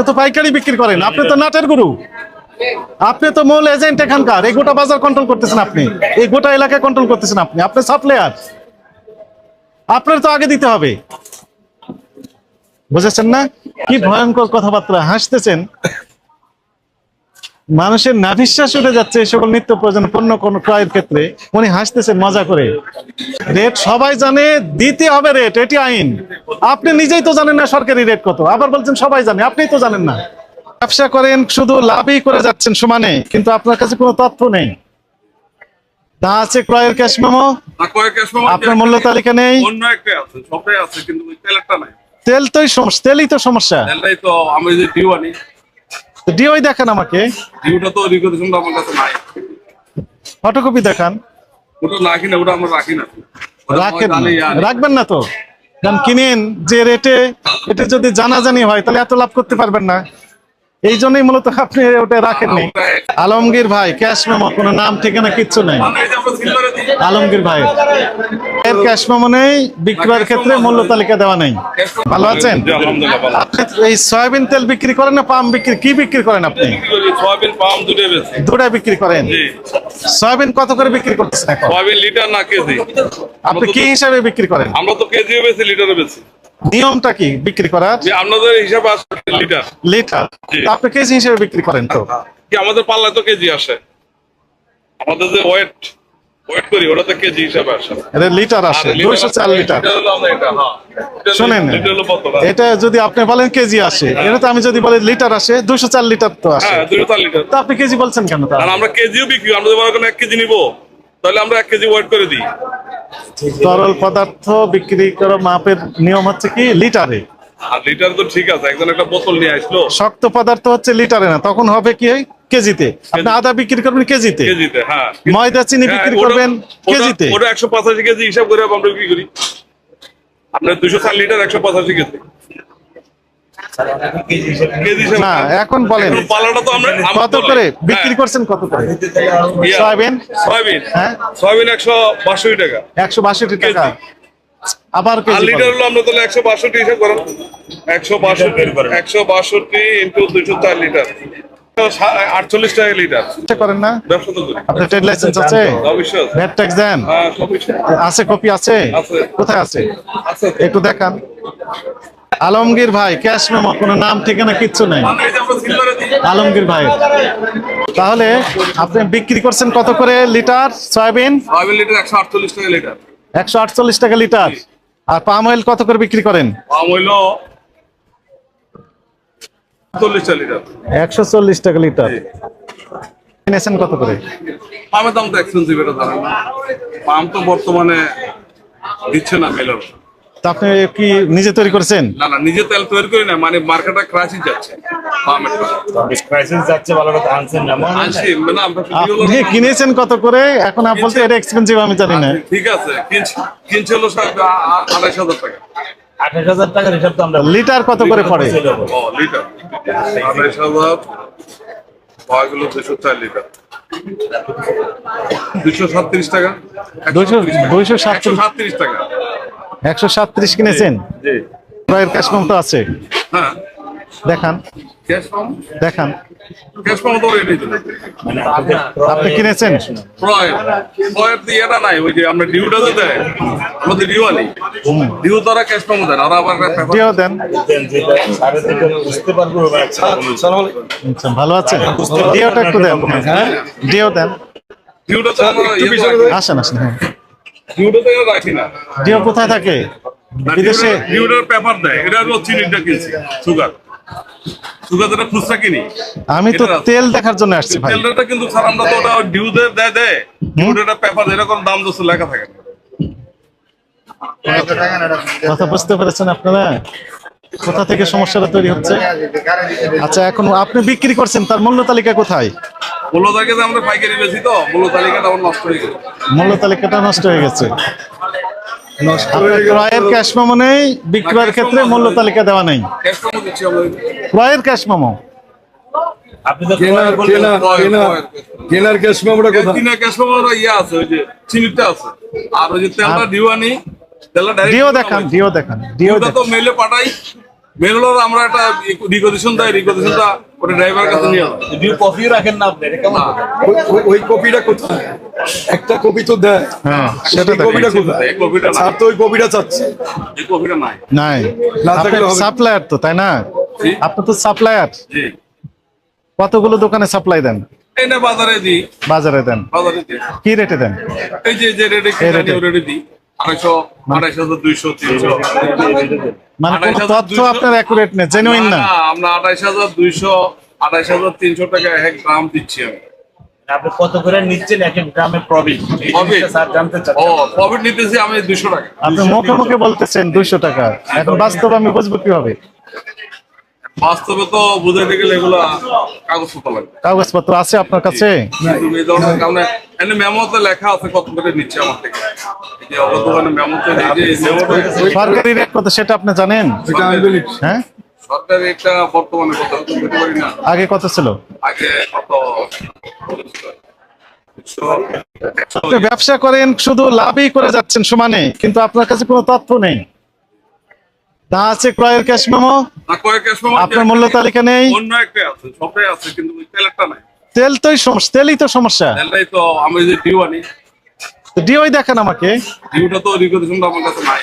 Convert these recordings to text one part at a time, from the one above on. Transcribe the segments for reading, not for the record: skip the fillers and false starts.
তো পাইকারি বিক্রি করেন, আপনি তো নাটের গুরু, আপনি তো মূল এজেন্ট এখানকার। এই গোটা বাজার কন্ট্রোল করতেছেন আপনি, এই গোটা এলাকা কন্ট্রোল করতেছেন আপনি, আপনি সাপ্লায়ার, আপনার তো আগে দিতে হবে। বুঝেছেন না? কি ভয়ঙ্কর কথাবার্তা, হাসতেছেন। মানুষের নাভিশ্বাস উঠে যাচ্ছে এই সকল নিত্য প্রয়োজন পণ্য কোন ক্রয়ের ক্ষেত্রে, উনি হাসতেছেন মজা করে। রেট সবাই জানে, দিতে হবে রেট, এটি আইন। আপনি নিজেই তো জানেন না সরকারি রেট কত, আবার বলছেন সবাই জানে, আপনিই তো জানেন না। ব্যবসা করেন, শুধু লাভই করে যাচ্ছেন সমানে, কিন্তু আপনার কাছে কোনো তথ্য নেই। তা আছে ক্রয়ের ক্যাশ মেমো, আপনার মূল্য তালিকা নেই। তেল তো তেলই তো সমস্যা। ডিওই দেখান আমাকে, ফটোকপি দেখান। রাখবেন না তো, কারণ কিনেন যে রেটে, এটা যদি জানাজানি হয় তাহলে এত লাভ করতে পারবেন না। এই জন্যই মূলত আপনি ওটা রাখেননি। আলমগীর ভাই ক্যাশ মেমো, কোনো নাম ঠিকানা কিচ্ছু নেই। আলমগীর ভাই এর ক্যাশ মেমো নেই, বিক্রয়ের ক্ষেত্রে মূল্য তালিকা দেওয়া নেই। ভালো আছেন? আপনি এই সয়াবিন তেল বিক্রি করেন না পাম বিক্রি, কি বিক্রি করেন আপনি? দুটাই বিক্রি করেন। সয়াবিন কত করে বিক্রি করতেছেন এখন? লিটার না কেজি। আপনি কি হিসাবে বিক্রি করেন? আমরা তো কেজিও বেশি, লিটারও বেশি। নিয়মটা কি বিক্রি করার? আপনাদের হিসাবে আসে লিটার। লিটার আপনি কেজি হিসেবে বিক্রি করেন তো? কি আমাদের পাল্লায় তো কেজি আসে, আমাদের যে ওয়েট করি ওটাতে কেজি হিসাবে আসে। এটা লিটার আসে, 204 লিটার। শোনেন, এটা যদি আপনি বলেন কেজি আসে, এটা তো আমি যদি বলি লিটার আসে, 204 লিটার তো আসে। 204 লিটার। তো আপনি কেজি বলছেন কেন? আর আমরা কেজিও বিক্রি, আমরা যদি মনে 1 কেজি নিবো তাহলে আমরা 1 কেজি ওয়েট করে দিই। তরল পদার্থ বিক্রি করা মাপের নিয়ম হচ্ছে কি লিটারে। আর লিটার তো ঠিক আছে, একজন একটা বোতল নিয়ে আসলো। শক্ত পদার্থ হচ্ছে লিটারে না, তখন হবে কি কেজিতে। আপনি আদা বিক্রি করবেন কেজিতে, কেজিতে। হ্যাঁ, ময়দা চিনি বিক্রি করবেন কেজিতে। ওটা 185 কেজি হিসাব করে আমরা বিক্রি করি। আপনার 204 লিটার 185 কেজি। না এখন বলেন কত করে বিক্রি করছেন, কত করে? সয়াবিন, হ্যাঁ সয়াবিন 162 টাকা। 162 টাকা। আবার আর লিটার হলো আমরা তাহলে 162 হিসাব করেন। 162 ইনটু 204 লিটার, 48 টাকা লিটার করেন না? ব্যবসা তো করি। আপনার ট্রেড লাইসেন্স আছে? অবশ্যই ভ্যাট ট্যাক্স দেন? হ্যাঁ, সবকিছু আছে, কপি আছে? কোথায় আছে একটু দেখান। আলমগীর ভাই ক্যাশ মেমো, কোনো নাম ঠিকানা কিচ্ছু নেই আলমগীর ভাই। তাহলে আপনি বিক্রি করছেন কত করে লিটার সয়াবিন? লিটার 148 টাকা লিটার। 148 টাকা লিটার। আর পাম অয়েল কত করে বিক্রি করেন? পাম অয়েল 40 টাকা লিটার। 140 টাকা লিটার। কিনেছেন কত করে? পামের দাম তো এক্সপেন্সিভ, এটা জানেন না। পাম তো বর্তমানে দিচ্ছে না মেলার। তা আপনি কি নিজে তৈরি করেছেন? না না, নিজে তেল তৈরি করি না, মানে মার্কেটে ক্রাইসিস যাচ্ছে। পামের ক্রাইসিস যাচ্ছে, ভালো কথা আনছেন না? আনছি মানে আমরা আপনি কিনেছেন কত করে? এখন আপনি বলতে এটা এক্সপেন্সিভ, আমি জানি না। ঠিক আছে, কিনছে হলো 28,000 টাকা। 28,000 টাকার হিসাব তো আমরা। লিটার কত করে পড়ে? ও লিটার 28,000, পাগুলো 204 লিটার, 237 টাকা। 237 টাকা। 137 কিনেছেন? জি। ক্রয়ের ক্যাশ মেমো তো আছে? হ্যাঁ, দেখান, ক্যাশ পাম, দেখান। ক্যাশ পাম তো রেডি দিল। আপনি কিনেছেন? প্রয়ের দিয়ে এটা নাই, ওই যে আমরা ডিউটা তো দেয়, আমাদের ডিউ আনি, ডিউ দ্বারা ক্যাশ পাম দেন। আর আবার ডিও দেন। বুঝতে পারবো। আচ্ছা, ভালো আছেন? ডিওটা একটু দেন। হ্যাঁ, ডিও দেন। ডিউটা তো আমরা আসেন আসেন। হ্যাঁ, ডিউটা তো রাখি না। ডিও কোথায় থাকে? বিদেশে। ডিউটার পেপার দেয়, এটা হলো চিনিটা কিনছি, সুগার যেটা খুচরা কিনি। আমি তো তেল দেখার জন্য আসছি ভাই। তেলটা কিন্তু স্যার আমরা তো ওটা ডিউ দেয় ডিউটা পেপার এরকম দাম দোষ লেখা থাকে। কথা বুঝতে পেরেছেন আপনারা কোথা থেকে সমস্যাটা তৈরি হচ্ছে? আচ্ছা, এখন আপনি বিক্রি করছেন, তার মূল্য তালিকা কোথায়? মূল্য তালিকাতে আমরা পাইকারি বেশি, তো মূল্য তালিকাটা আমার নষ্ট হয়ে গেছে। মূল্য তালিকাটা নষ্ট হয়ে গেছে। ক্রয়ের ক্যাশ মেমো নেই, বিক্রয়ের ক্ষেত্রে মূল্য তালিকা দেওয়া নেই। ক্রয়ের ক্যাশ মেমো, আপনি তো কেনার ক্যাশ মেমোটা কোথায়? কেনার ক্যাশ মেমোটা আছে, ওই যে চিনিটা আছে। আর ওই যে তেলটা ডিউ আনি, তেলটা ডাইরেক্ট ডিও দেখান, ডিও দেখান। ডিউটা তো মেলে পাঠাই, মেন হলো আমরা একটা রিকোজিশন দেয়, রিকোজিশনটা ওটা ড্রাইভারের কাছে নিয়ে যাবে। যদিও কফিও রাখেন না আপনি, এটা কেমন? ওই কপিটা কোথায়? একটা কপি তো দেয়, হ্যাঁ সেটা সেই কপিটা কোথায়? এই কপিটা না, স্যার তো ওই কপিটা চাচ্ছে। এই কপিটা নাই। নাই, না আপনি থাকলে হবে। সাপ্লায়ার তো, তাই না? জি। আপনি তো সাপ্লায়ার, জি, কতগুলো দোকানে সাপ্লাই দেন? এই না বাজারে দিই, বাজারে দেন, বাজারে দিই। কি রেটে দেন? এই যে রেটে এই rate এ? ও রেটে দিই 250, 2,200, 300। মানে কোনো 28,200 তথ্য আপনার অ্যাকুরেট নেই, জেনুইন না। আমরা 28,200, 28,300 টাকা এক গ্রাম দিচ্ছি আমি। আপনি কত করে নিচ্ছেন এক এক গ্রামে প্রফিট? Profit? স্যার জানতে ও চাচ্ছেন। প্রফিট নিতেছি আমি 200 টাকা। আপনি মুখে মুখে বলতেছেন 200 টাকা, এখন বাস্তবে আমি বুঝবো কিভাবে? বাস্তবে তো বুঝাইতে গেলে এগুলা কাগজপত্র লাগবে। কাগজপত্র আছে আপনার কাছে? কিন্তু এই ধরনের কারণে এখানে মেমোতে লেখা আছে কত করে নিচ্ছে আমার থেকে। এই যে অন্য দোকানে মেমোতে এই যে মেমোটা সরকারি রেট কত সেটা আপনি জানেন? এটা আমি বলি, হ্যাঁ, সরকারি একটা বর্তমানে কত আমি বলতে পারি না। আগে কত ছিল? আগে কত আপনি ব্যবসা করেন, শুধু লাভই করে যাচ্ছেন সমানে, কিন্তু আপনার কাছে কোনো তথ্য নেই। তা আছে ক্রয়ের ক্যাশ মেমো, না কয়েক সময় আপনার মূল্য তালিকা নেই। অন্য একটা আছে, সবটাই আছে কিন্তু ওই তেলটা নাই। তেল তোই সমস্যা, তেলই তো সমস্যা। তেলটাই তো আমি যে ডিউ আনি, ডিওই দেখান আমাকে, ডিউটা তো রিকোজিশনটা আমার কাছে নাই।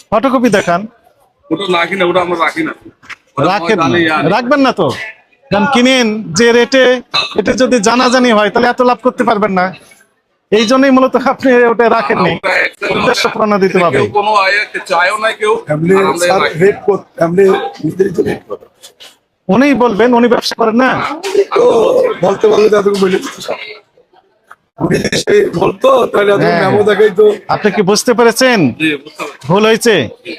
ফটোকপি দেখান। ওটা না কিনা ওটা আমরা রাখি না। ওটা রাখেন আমি না, আনি। রাখবেন না তো, কারণ কিনেন যে রেটে, এটা যদি জানাজানি হয় তাহলে এত লাভ করতে পারবেন না। এই জন্যই মূলত আপনি ওটা রাখেননি, ওটা excel উদ্দেশ্য প্রণোদিত দিতে হবে। কেউ কোনো চায়ও নাই কেউ, এমনি আর আমরা স্যার রাখি। রেট কত? এমনি নির্ধারিত রেট কত? উনিই বলবেন, উনি ব্যবসা করেন না। তো বলতে বললে তো এতটুকু বলে দিত স্যার। উনি যদি সে বলতো তাহলে এত হ্যাঁ। মেমো দেখাই তো। আপনি কি বুঝতে পেরেছেন জি, বুঝতে পারছি। ভুল হয়েছে?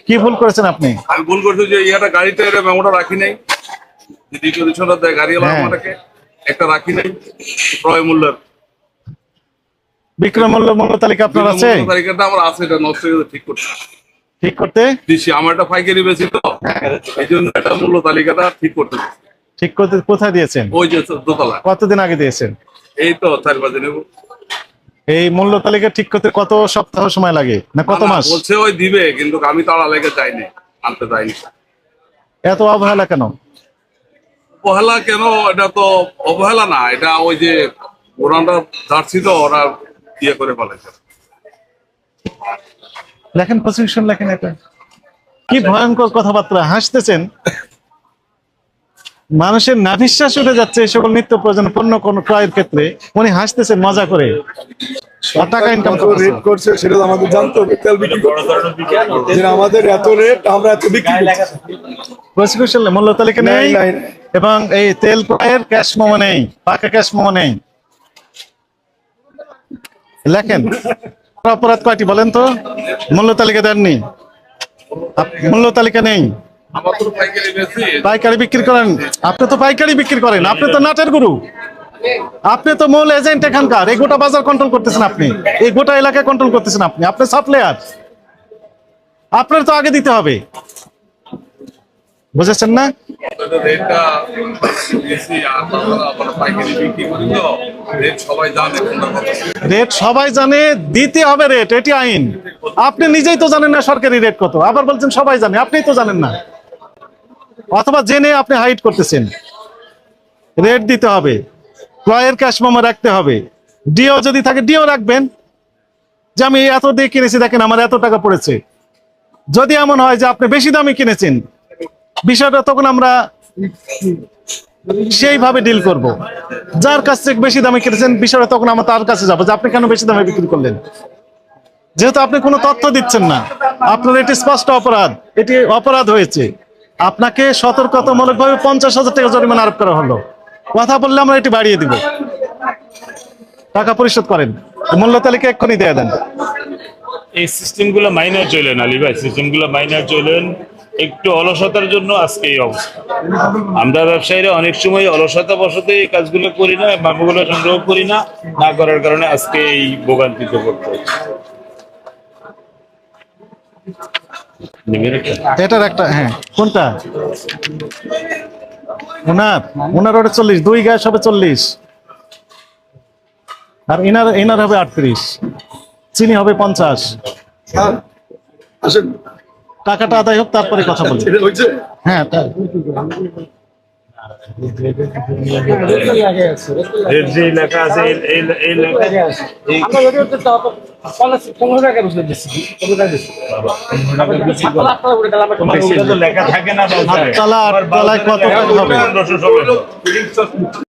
কি ভুল করেছেন আপনি? আমি ভুল করছি যে ইয়াটা গাড়িতে এটা মেমোটা রাখি নাই, যে রিকোজিশনটা দেয় গাড়ি এলাকা হ্যাঁ। আমাকে একটা রাখি নাই ক্রয় মূল্যের। বিক্রয় মূল্য মূল্য তালিকা আপনার আছে? মূল্য তালিকাটা আমার আছে, এটা নষ্ট হয়ে গেছে, ঠিক করতে ঠিক করতে দিচ্ছি। আমার একটা পাইকারি বেশি তো, এই জন্য একটা মূল্য তালিকাটা ঠিক করতে দিচ্ছি। ঠিক করতে কোথায় দিয়েছেন? ওই যে দোতলা, কতদিন আগে দিয়েছেন? এই তো 4-5 দিন নেবো। এই মূল্য তালিকা ঠিক করতে কত সপ্তাহ সময় লাগে না কত মাস? বলছে ওই দিবে, কিন্তু আমি তাড়া লেগে যাইনি, আনতে যাইনি। এত অবহেলা কেন? অবহেলা কেন? এটা তো অবহেলা না, এটা ওই যে ওনারা জার্সি তো ওরা ইয়ে করে ফেলেছে। লেখেন প্রসিকিউশন লেখেন। এটা কি ভয়ঙ্কর কথাবার্তা, হাসতেছেন। মানুষের নাভিশ্বাস উঠে যাচ্ছে এই সকল নিত্য প্রয়োজন পণ্য কোন ক্রয়ের ক্ষেত্রে, উনি হাসতেছেন মজা করে, আর টাকা ইনকাম কত করতেছেন। রেট করছে সেটা তো আমাদের জানতে হবে। তেল বিক্রি বড় ধরনের বিক্রি করতে যে আমাদের এত রেট, আমরা এত বিক্রি করছি। প্রসিকিউশন মূল্য তালিকা নেই, নাই, নাই। এবং এই তেল ক্রয়ের ক্যাশ মেমো নেই, পাকা ক্যাশ মেমো নেই। লেখেন অপরাধ কয়টি বলেন তো? মূল্য তালিকা দেননি, মূল্য তালিকা নেই, আমার তো পাইকারি বেশি। পাইকারি বিক্রি করেন। আপনি তো পাইকারি বিক্রি করেন, আপনি তো নাটের গুরু, আপনি তো মূল এজেন্ট এখানকার। এই গোটা বাজার কন্ট্রোল করতেছেন আপনি, এই গোটা এলাকা কন্ট্রোল করতেছেন আপনি। আপনি সাপ্লায়ার, আপনার তো আগে দিতে হবে, বুঝেছেন না? রেটটা বেশি, আর তাছাড়া আমরা পাইকারি বিক্রি করি তো রেট সবাই জানে কোনটা কত। রেট সবাই জানে, দিতে হবে রেট, এটি আইন। আপনি নিজেই তো জানেন না সরকারি রেট কত, আবার বলছেন সবাই জানে, আপনিই তো জানেন না, অথবা জেনে আপনি হাইড করতেছেন। রেট দিতে হবে, ক্রয়ের ক্যাশ মেমো রাখতে হবে, ডিও যদি থাকে ডিও রাখবেন, যে আমি এত দিয়ে কিনেছি, দেখেন আমার এত টাকা পড়েছে। যদি এমন হয় যে আপনি বেশি দামে কিনেছেন, বিষয়টা তখন আমরা সেইভাবে ডিল করব। যার কাছ থেকে বেশি দামে কিনেছেন, বিষয়টা তখন আমরা তার কাছে যাবো যে আপনি কেন বেশি দামে বিক্রি করলেন। যেহেতু আপনি কোনো তথ্য দিচ্ছেন না, আপনার এটি স্পষ্ট অপরাধ, এটি অপরাধ হয়েছে। আপনাকে সতর্কতামূলকভাবে 50,000 টাকা জরিমানা আরোপ করা হলো। কথা বললে আমরা এটি বাড়িয়ে দিব, টাকা পরিশোধ করেন, মূল্য তালিকা এক্ষুনি দিয়ে দেন। এই সিস্টেমগুলো মাইনার চলেন আলী ভাই, সিস্টেমগুলো মাইনার চলেন। একটু অলসতার জন্য আজকে এই অবস্থা। আমরা ব্যবসায়ীরা অনেক সময় অলসতা বশত এই কাজগুলো করি না, মাপগুলো সংগ্রহ করি না, না করার কারণে আজকে এই ভোগান্তিতে পড়তে হচ্ছে। এটার একটা, হ্যাঁ কোনটা ওনার ওটা 40, 2 গ্যাস হবে 40, আর ইনার হবে 38, চিনি হবে 50। স্যার আসেন। টাকাটা আদায় হোক, তারপরে কথা বলি। এটা হচ্ছে হ্যাঁ, তাই। রেট যে লেখা আছে এই লেখা এই ওটা তো লেখা থাকে না। আটতলা, আটতলায় কত টাকা হবে? 1500 1600